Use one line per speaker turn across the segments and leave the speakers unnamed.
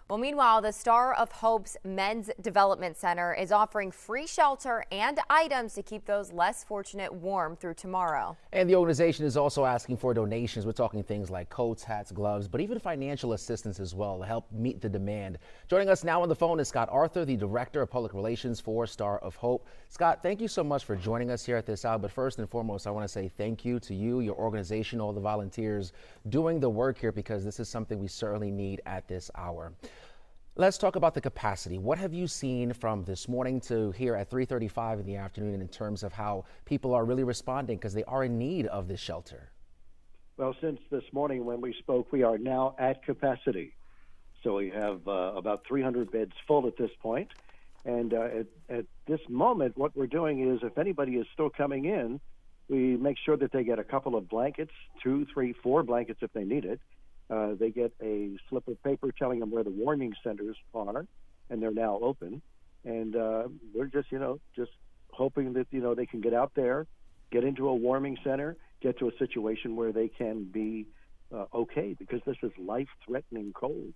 Well, meanwhile, the Star of Hope's Men's Development Center is offering free shelter and items to keep those less fortunate warm through tomorrow.
And the organization is also asking for donations. We're talking things like coats, hats, gloves, but even financial assistance as well to help meet the demand. Joining us now on the phone is Scott Arthur, the Director of Public Relations for Star of Hope. Scott, thank you so much for joining us here at this hour. But first and foremost, I want to say thank you to you, your organization, all the volunteers doing the work here, because this is something we certainly need at this hour. Let's talk about the capacity. What have you seen from this morning to here at 3:35 in the afternoon in terms of how people are really responding, because they are in need of this shelter?
Well, since this morning when we spoke, we are now at capacity. So we have about 300 beds full at this point. And at this moment, what we're doing is if anybody is still coming in, we make sure that they get a couple of blankets, 2, 3, 4 blankets if they need it. They get a slip of paper telling them where the warming centers are, and they're now open. And we're just hoping that, they can get out there, get into a warming center, get to a situation where they can be okay, because this is life-threatening cold.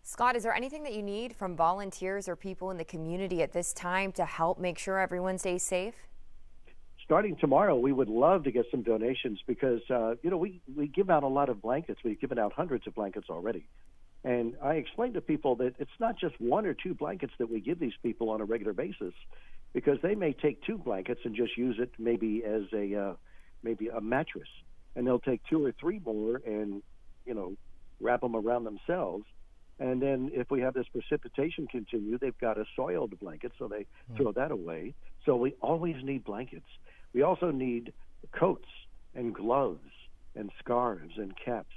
Scott, is there anything that you need from volunteers or people in the community at this time to help make sure everyone stays safe?
Starting tomorrow, we would love to get some donations because, we give out a lot of blankets. We've given out hundreds of blankets already. And I explain to people that it's not just 1 or 2 blankets that we give these people on a regular basis, because they may take 2 blankets and just use it maybe as a mattress. And they'll take 2 or 3 more and, wrap them around themselves. And then if we have this precipitation continue, they've got a soiled blanket, so they throw that away. So we always need blankets. We also need coats and gloves and scarves and caps.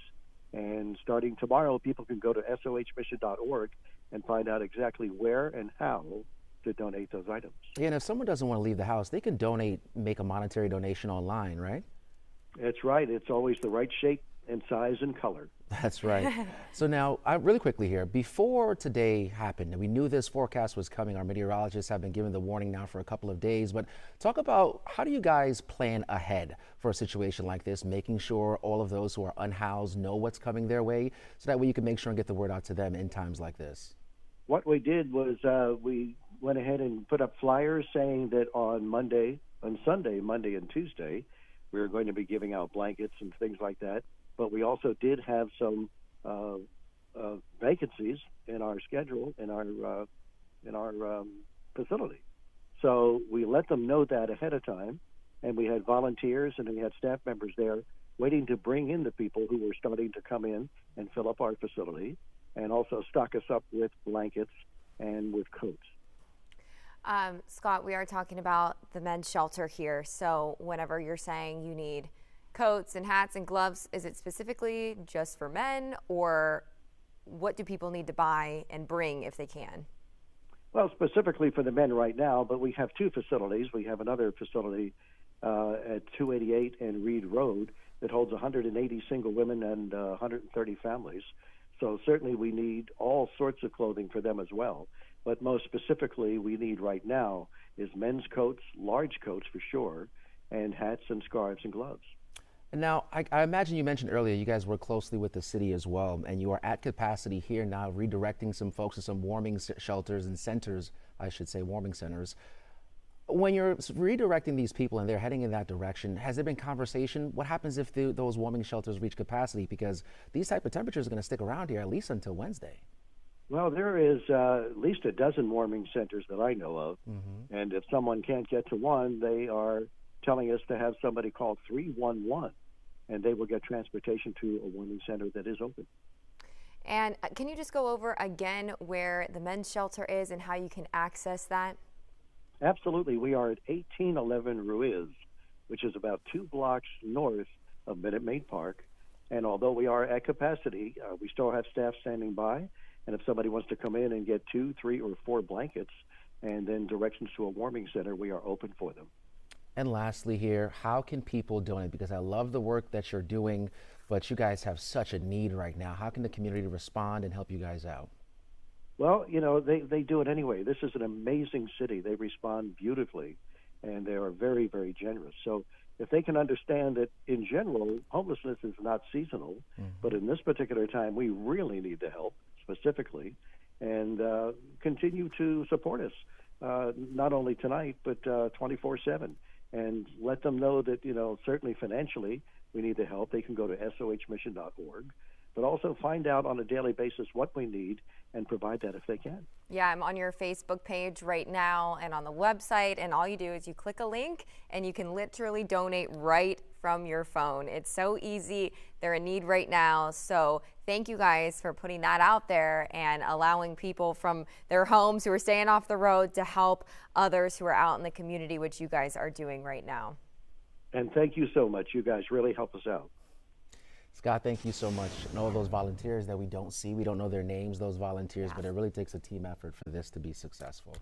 And starting tomorrow, people can go to sohmission.org and find out exactly where and how to donate those items.
Yeah, and if someone doesn't want to leave the house, they can make a monetary donation online, right?
That's right. It's always the right shape and size and color.
That's right. So now, really quickly here, before today happened, we knew this forecast was coming. Our meteorologists have been given the warning now for a couple of days, but talk about how do you guys plan ahead for a situation like this, making sure all of those who are unhoused know what's coming their way, so that way you can make sure and get the word out to them in times like this?
What we did was we went ahead and put up flyers saying that on Sunday, Monday and Tuesday, we were going to be giving out blankets and things like that. But we also did have some vacancies in our schedule in our facility. So we let them know that ahead of time, and we had volunteers and we had staff members there waiting to bring in the people who were starting to come in and fill up our facility, and also stock us up with blankets and with coats.
Scott, we are talking about the men's shelter here. So whenever you're saying you need coats and hats and gloves, is it specifically just for men, or what do people need to buy and bring if they can?
Well, specifically for the men right now, but we have 2 facilities. We have another facility at 288 and Reed Road that holds 180 single women and 130 families. So certainly we need all sorts of clothing for them as well. But most specifically, we need right now is men's coats, large coats for sure, and hats and scarves and gloves.
And now, I imagine you mentioned earlier you guys work closely with the city as well, and you are at capacity here now, redirecting some folks to some warming shelters and centers, I should say, warming centers. When you're redirecting these people and they're heading in that direction, has there been conversation? What happens if those warming shelters reach capacity? Because these type of temperatures are going to stick around here at least until Wednesday.
Well, there is at least a dozen warming centers that I know of, and if someone can't get to one, they are telling us to have somebody call 311, and they will get transportation to a warming center that is open.
And can you just go over again where the men's shelter is and how you can access that?
Absolutely. We are at 1811 Ruiz, which is about 2 blocks north of Minute Maid Park. And although we are at capacity, we still have staff standing by. And if somebody wants to come in and get 2, 3, or 4 blankets and then directions to a warming center, we are open for them.
And lastly here, how can people donate? Because I love the work that you're doing, but you guys have such a need right now. How can the community respond and help you guys out?
Well, they do it anyway. This is an amazing city. They respond beautifully, and they are very, very generous. So if they can understand that in general, homelessness is not seasonal, but in this particular time, we really need the help, specifically, and continue to support us, not only tonight, but 24/7. And let them know that, certainly financially, we need the help. They can go to sohmission.org, but also find out on a daily basis what we need and provide that if they can.
Yeah, I'm on your Facebook page right now and on the website, and all you do is you click a link and you can literally donate right from your phone. It's so easy. They're in need right now. So thank you guys for putting that out there and allowing people from their homes who are staying off the road to help others who are out in the community, which you guys are doing right now.
And thank you so much. You guys really help us out.
Scott, thank you so much. And all those volunteers that we don't see, we don't know their names, those volunteers, but it really takes a team effort for this to be successful.